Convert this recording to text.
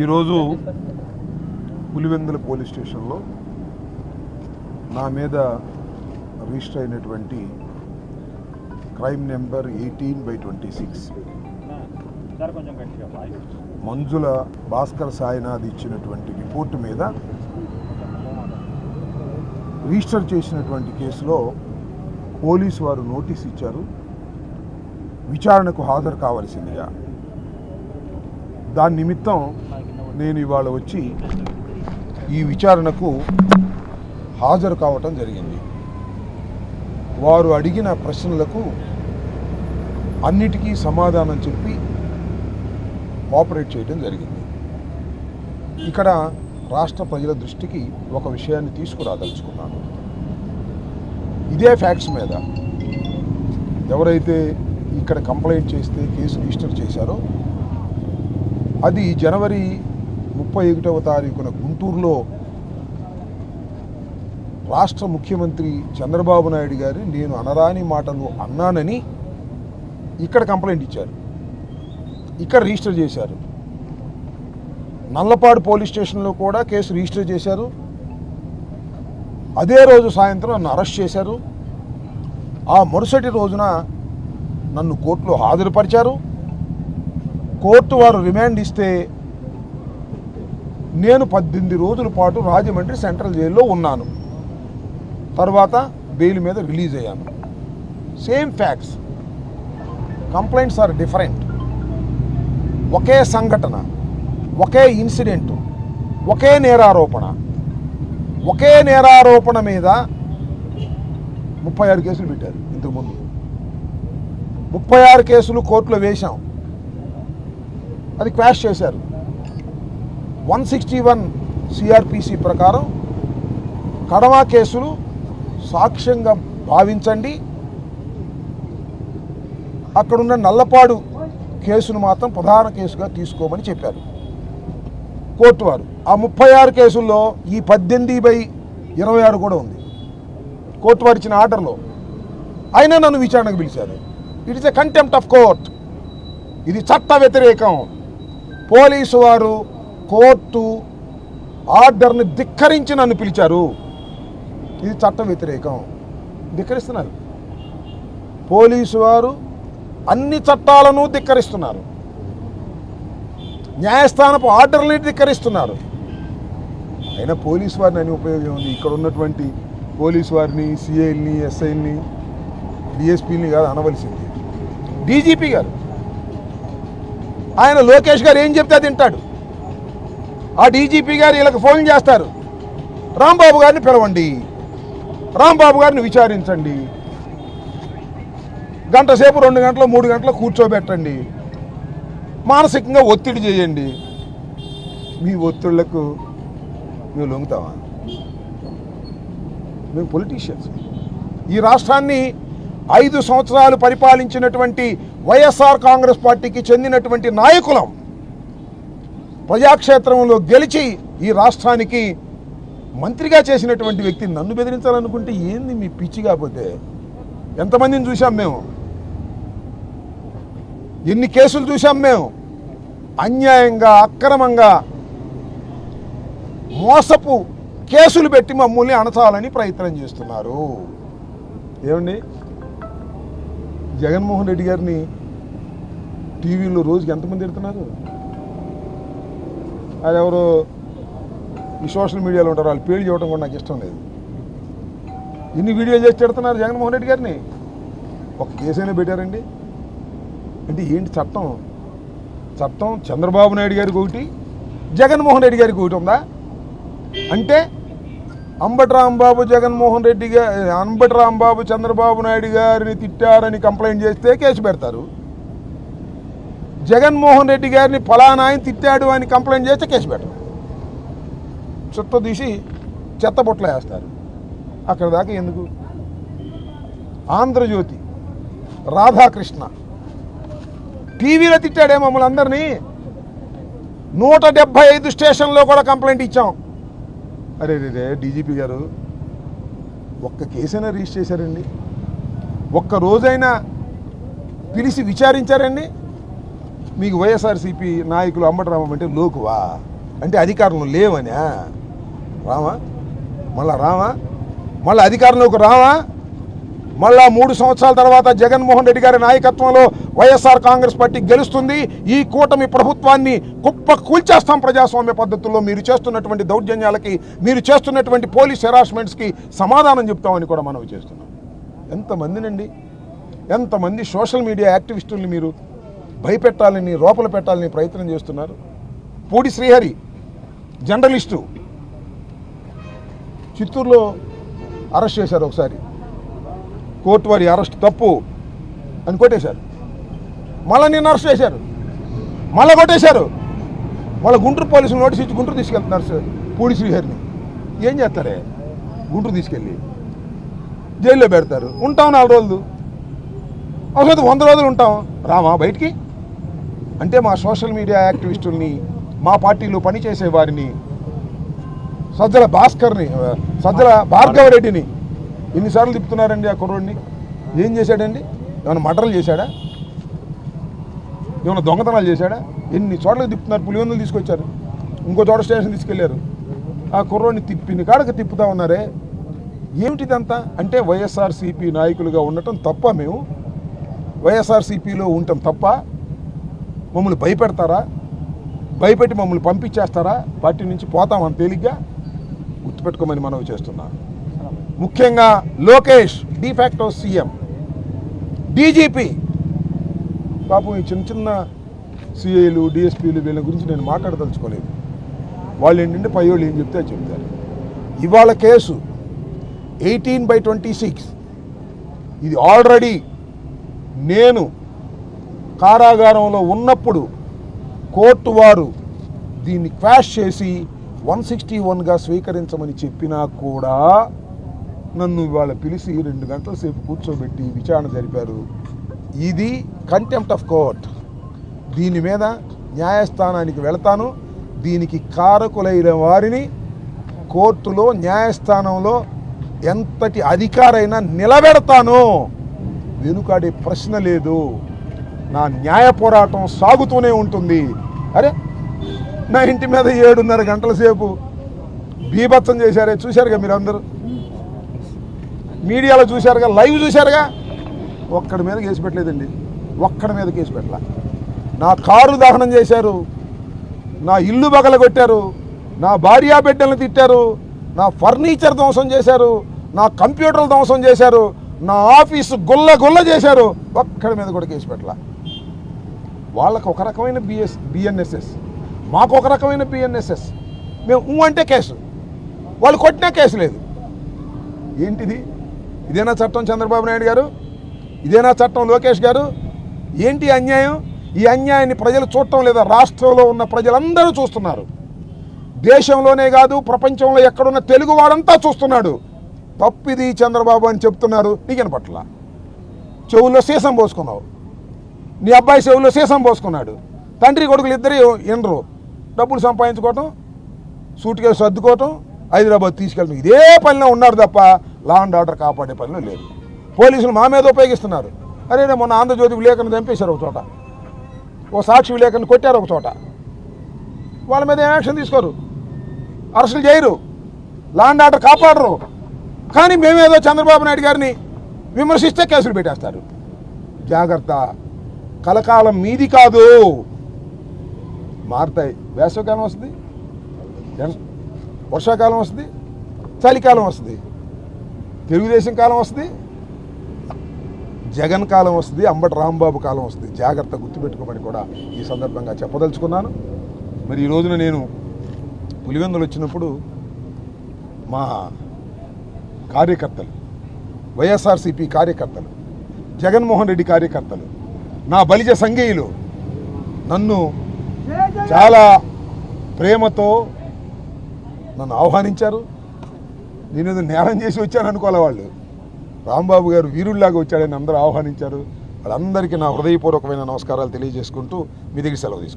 ఈరోజు పులివెందుల పోలీస్ స్టేషన్లో నా మీద రిజిస్టర్ అయినటువంటి క్రైమ్ నెంబర్ 18/26 మంజుల భాస్కర్ సాయినాథ్ ఇచ్చినటువంటి రిపోర్టు మీద రిజిస్టర్ చేసినటువంటి కేసులో పోలీసు వారు నోటీస్ ఇచ్చారు, విచారణకు హాజరు కావాల్సిందిగా. దాని నిమిత్తం నేను ఇవాళ వచ్చి ఈ విచారణకు హాజరు కావటం జరిగింది. వారు అడిగిన ప్రశ్నలకు అన్నిటికీ సమాధానం చెప్పి కోఆపరేట్ చేయడం జరిగింది. ఇక్కడ రాష్ట్ర ప్రజల దృష్టికి ఒక విషయాన్ని తీసుకురాదలుచుకున్నాను. ఇదే ఫ్యాక్ట్స్ మీద ఎవరైతే ఇక్కడ కంప్లైంట్ చేస్తే కేసు రిజిస్టర్ చేశారో అది జనవరి 31వ తారీఖున గుంటూరులో రాష్ట్ర ముఖ్యమంత్రి చంద్రబాబు నాయుడు గారు నేను అనరాని మాటలు అన్నానని ఇక్కడ కంప్లైంట్ ఇచ్చారు, ఇక్కడ రిజిస్టర్ చేశారు. నల్లపాడు పోలీస్ స్టేషన్లో కూడా కేసు రిజిస్టర్ చేశారు. అదే రోజు సాయంత్రం నన్ను అరెస్ట్ చేశారు. ఆ మరుసటి రోజున నన్ను కోర్టులో హాజరుపరిచారు. కోర్టు వారు రిమాండ్ ఇస్తే నేను 18 రోజుల పాటు రాజమండ్రి సెంట్రల్ జైల్లో ఉన్నాను. తర్వాత బెయిల్ మీద రిలీజ్ అయ్యాను. Same facts, complaints are different. ఒకే సంఘటన, ఒకే ఇన్సిడెంట్, ఒకే నేరారోపణ. ఒకే నేరారోపణ మీద 36 కేసులు పెట్టారు. ఇంతకుముందు 36 కేసులు కోర్టులో వేశాం, అది క్వాష్ చేశారు. 161 సిఆర్పిసి ప్రకారం కడమ కేసులు సాక్ష్యంగా భావించండి, అక్కడున్న నల్లపాడు కేసును మాత్రం ప్రధాన కేసుగా తీసుకోమని చెప్పారు కోర్టు వారు. ఆ 36 కేసుల్లో ఈ 18/26 కూడా ఉంది కోర్టు వారు ఇచ్చిన ఆర్డర్లో. అయినా నన్ను విచారణకు పిలిచారు. It is a contempt of court. ఇది చట్ట వ్యతిరేకం. పోలీసు వారు కోర్టు ఆర్డర్ని ధిక్కరించి నన్ను పిలిచారు. ఇది చట్ట వ్యతిరేకం. ధిక్కరిస్తున్నారు. పోలీసు వారు అన్ని చట్టాలను ధిక్కరిస్తున్నారు, న్యాయస్థానపు ఆర్డర్ని ధిక్కరిస్తున్నారు. అయినా పోలీసు వారిని అని ఉపయోగం ఉంది. ఇక్కడ ఉన్నటువంటి పోలీసు వారిని, సిఐల్ని, ఎస్ఐల్ని, డిఎస్పీని కాదు అనవలసింది డీజీపీ గారు. ఆయన లోకేష్ గారు ఏం చెప్తే తింటాడు. ఆ డీజీపీ గారు వీళ్ళకి ఫోన్ చేస్తారు, రాంబాబు గారిని పిలవండి, రాంబాబు గారిని విచారించండి, గంట సేపు 2 గంటలు 3 గంటలు కూర్చోబెట్టండి, మానసికంగా ఒత్తిడి చేయండి. మీ ఒత్తిళ్లకు మేము లొంగుతామా? మేము పొలిటీషియన్స్. ఈ రాష్ట్రాన్ని 5 సంవత్సరాలు పరిపాలించినటువంటి వైఎస్ఆర్ కాంగ్రెస్ పార్టీకి చెందినటువంటి నాయకులం. ప్రజాక్షేత్రంలో గెలిచి ఈ రాష్ట్రానికి మంత్రిగా చేసినటువంటి వ్యక్తిని నన్ను బెదిరించాలనుకుంటే ఏంది మీ పిచ్చి? కాకపోతే ఎంతమందిని చూసాం మేము, ఎన్ని కేసులు చూసాం మేము. అన్యాయంగా, అక్రమంగా, మోసపు కేసులు పెట్టి మమ్మల్ని అణచాలని ప్రయత్నం చేస్తున్నారు. ఏమండి, జగన్మోహన్ రెడ్డి గారిని టీవీలో రోజుకి ఎంతమంది తిడుతున్నారు? అది ఎవరు ఈ సోషల్ మీడియాలో ఉంటారు, వాళ్ళు పేరు చేయడం కూడా నాకు ఇష్టం లేదు. ఎన్ని వీడియోలు చేసి తిడుతున్నారు జగన్మోహన్ రెడ్డి గారిని. ఒక కేసైనా పెట్టారండి అంటే ఏంటి? చట్టం చంద్రబాబు నాయుడు గారికి ఒకటి, జగన్మోహన్ రెడ్డి గారికి ఒకటి ఉందా? అంటే అంబటి రాంబాబు చంద్రబాబు నాయుడు గారిని తిట్టారని కంప్లైంట్ చేస్తే కేసు పెడతారు. జగన్మోహన్ రెడ్డి గారిని ఫలానా ఆయన తిట్టాడు అని కంప్లైంట్ చేస్తే కేసు పెట్టరు. చుట్ట తీసి చెత్తబొట్ల వేస్తారు. అక్కడ దాకా ఎందుకు? ఆంధ్రజ్యోతి రాధాకృష్ణ టీవీలో తిట్టాడే మమ్మల్ని అందరినీ. 175 స్టేషన్లో కూడా కంప్లైంట్ ఇచ్చాం. అరే డీజీపీ గారు ఒక్క కేసైనా రిజిస్టర్ చేశారండి? ఒక్క రోజైనా పిలిచి విచారించారండి? మీకు వైఎస్ఆర్సీపీ నాయకులు అంబటి రామం అంటే లోకువా, అంటే అధికారంలో లేవనా? రామా మళ్ళీ అధికారంలోకి రావా? మళ్ళా 3 సంవత్సరాల తర్వాత జగన్మోహన్ రెడ్డి గారి నాయకత్వంలో వైఎస్ఆర్ కాంగ్రెస్ పార్టీ గెలుస్తుంది. ఈ కూటమి ప్రభుత్వాన్ని కుప్ప కూల్చేస్తాం ప్రజాస్వామ్య పద్ధతుల్లో. మీరు చేస్తున్నటువంటి దౌర్జన్యాలకి, మీరు చేస్తున్నటువంటి పోలీస్ హెరాస్మెంట్స్కి సమాధానం చెప్తామని కూడా మనవి చేస్తున్నాం. ఎంతమంది సోషల్ మీడియా యాక్టివిస్టుల్ని మీరు భయపెట్టాలని, లోపల పెట్టాలని ప్రయత్నం చేస్తున్నారు. పూడి శ్రీహరి జర్నలిస్టు చిత్తూరులో అరెస్ట్ చేశారు. ఒకసారి కోర్టు వారి అరెస్ట్ తప్పు అని కొట్టేశారు. మళ్ళీ నిన్న అరెస్ట్ చేశారు, మళ్ళీ కొట్టేశారు. మళ్ళీ గుంటూరు పోలీసులు నోటీస్ ఇచ్చి గుంటూరు తీసుకెళ్తున్నారు సార్ పూడి శ్రీహరిని. ఏం చేస్తారే? గుంటూరు తీసుకెళ్ళి జైల్లో పెడతారు. ఉంటాం 4 రోజులు, అవసరం 100 రోజులు ఉంటాం. రామా బయటికి? అంటే మా సోషల్ మీడియా యాక్టివిస్టుల్ని, మా పార్టీలో పనిచేసే వారిని, సజ్జల భార్గవరెడ్డిని ఎన్నిసార్లు తిప్పుతున్నారండి? ఆ కుర్రోడిని ఏం చేశాడండి? ఏమైనా మర్డర్లు చేశాడా? ఏమైనా దొంగతనాలు చేశాడా? ఎన్ని చోట్లకి తిప్పుతున్నారు. పులివెందులు తీసుకొచ్చారు, ఇంకో చోట స్టేషన్ తీసుకెళ్లారు. ఆ కుర్రోడిని తిప్పిన కాడకి తిప్పుతా ఉన్నారే. ఏమిటిదంతా? అంటే వైఎస్ఆర్సీపీ నాయకులుగా ఉండటం తప్ప? మేము వైఎస్ఆర్సీపీలో ఉండటం తప్ప? మమ్మల్ని భయపెడతారా? భయపెట్టి మమ్మల్ని పంపించేస్తారా? పార్టీ నుంచి పోతామని తేలిగ్గా గుర్తుపెట్టుకోమని మనవి చేస్తున్నా. ముఖ్యంగా లోకేష్ డిఫాక్టో సీఎం, డీజీపీ పాపం ఈ చిన్న సిఐలు, డిఎస్పీలు వీళ్ళ గురించి నేను మాట్లాడదలుచుకోలేదు. వాళ్ళు ఏంటంటే పయ్యోళ్ళు ఏం చెప్తే అది చెప్తారు. ఇవాళ కేసు 18/26. ఇది ఆల్రెడీ నేను కారాగారంలో ఉన్నప్పుడు కోర్టు వారు దీన్ని క్వాష్ చేసి 161గా స్వీకరించమని చెప్పినా కూడా నన్ను ఇవాళ పిలిచి 2 గంటల సేపు కూర్చోబెట్టి విచారణ జరిపారు. ఇది కంటెంప్ట్ ఆఫ్ కోర్ట్. దీని మీద న్యాయస్థానానికి వెళతాను. దీనికి కారకులైన వారిని కోర్టులో, న్యాయస్థానంలో ఎంతటి అధికారైనా నిలబెడతాను. వెనుకాడే ప్రశ్న లేదు. నా న్యాయ పోరాటం సాగుతూనే ఉంటుంది. అరే, నా ఇంటి మీద 7.5 గంటల సేపు బీభత్సం చేశారే, చూశారుగా మీరు అందరూ, మీడియాలో చూశారుగా, లైవ్ చూశారుగా. ఒక్కడి మీద కేసు పెట్టలేదండి, ఒక్కడి మీద కేసు పెట్టలా. నా కారు దహనం చేశారు, నా ఇల్లు బగలగొట్టారు, నా భార్యా బిడ్డలను తిట్టారు, నా ఫర్నిచర్ ధ్వంసం చేశారు, నా కంప్యూటర్లు ధ్వంసం చేశారు, నా ఆఫీసు గుల్ల చేశారు. ఒక్కడి మీద కూడా కేసు పెట్టలా. వాళ్ళకు ఒక రకమైన బిఎన్ఎస్ఎస్, మాకు ఒక రకమైన బిఎన్ఎస్ఎస్. మేము అంటే కేసు, వాళ్ళు కొట్టినా కేసు లేదు. ఏంటిది? ఇదేనా చట్టం చంద్రబాబు నాయుడు గారు? ఇదేనా చట్టం లోకేష్ గారు? ఏంటి అన్యాయం? ఈ అన్యాయాన్ని ప్రజలు చూడటం లేదా? రాష్ట్రంలో ఉన్న ప్రజలందరూ చూస్తున్నారు. దేశంలోనే కాదు, ప్రపంచంలో ఎక్కడున్న తెలుగు వాడంతా చూస్తున్నాడు. తప్పిది చంద్రబాబు అని చెప్తున్నారు. నీకెన పట్ల చెవుల్లో సీసం పోసుకున్నావు, నీ అబ్బాయి చెవుల్లో సీసం పోసుకున్నాడు. తండ్రి కొడుకులు ఇద్దరు ఎండరు, డబ్బులు సంపాదించుకోవటం, సూట్ కేసు సర్దుకోవటం, హైదరాబాద్ తీసుకెళ్ళడం, ఇదే పనిలో ఉన్నారు తప్ప లా అండ్ ఆర్డర్ కాపాడే పనిలో లేదు. పోలీసులు మా మీద ఉపయోగిస్తున్నారు. అరే, మొన్న ఆంధ్రజ్యోతి విలేకరుని చంపేశారు ఒక చోట, ఓ సాక్షి విలేకరుని కొట్టారు ఒక చోట. వాళ్ళ మీద ఏం యాక్షన్ తీసుకోరు, అరెస్టులు చేయరు, లా అండ్ ఆర్డర్ కాపాడరు. కానీ మేమేదో చంద్రబాబు నాయుడు గారిని విమర్శిస్తే కేసులు పెట్టేస్తారు. జాగ్రత్త, కలకాలం మీది కాదు. మారుతాయి. వేసవికాలం వస్తుంది, వర్షాకాలం వస్తుంది, చలికాలం వస్తుంది, తెలుగుదేశం కాలం వస్తుంది, జగన్ కాలం వస్తుంది, అంబటి రాంబాబు కాలం వస్తుంది. జాగ్రత్త, గుర్తుపెట్టుకోమని కూడా ఈ సందర్భంగా చెప్పదలుచుకున్నాను. మరి ఈ రోజున నేను పులివెందులు వచ్చినప్పుడు మా కార్యకర్తలు, వైఎస్ఆర్సీపీ కార్యకర్తలు, జగన్మోహన్ రెడ్డి కార్యకర్తలు, నా బలిజ సంఘీయులు నన్ను చాలా ప్రేమతో నన్ను ఆహ్వానించారు. నేను నేరం చేసి వచ్చాను అనుకోలే. వాళ్ళు రాంబాబు గారు వీరుల్లాగా వచ్చాడని అందరూ ఆహ్వానించారు. వాళ్ళందరికీ నా హృదయపూర్వకమైన నమస్కారాలు తెలియజేసుకుంటూ మీ దగ్గర సెలవు తీసుకుంటాను.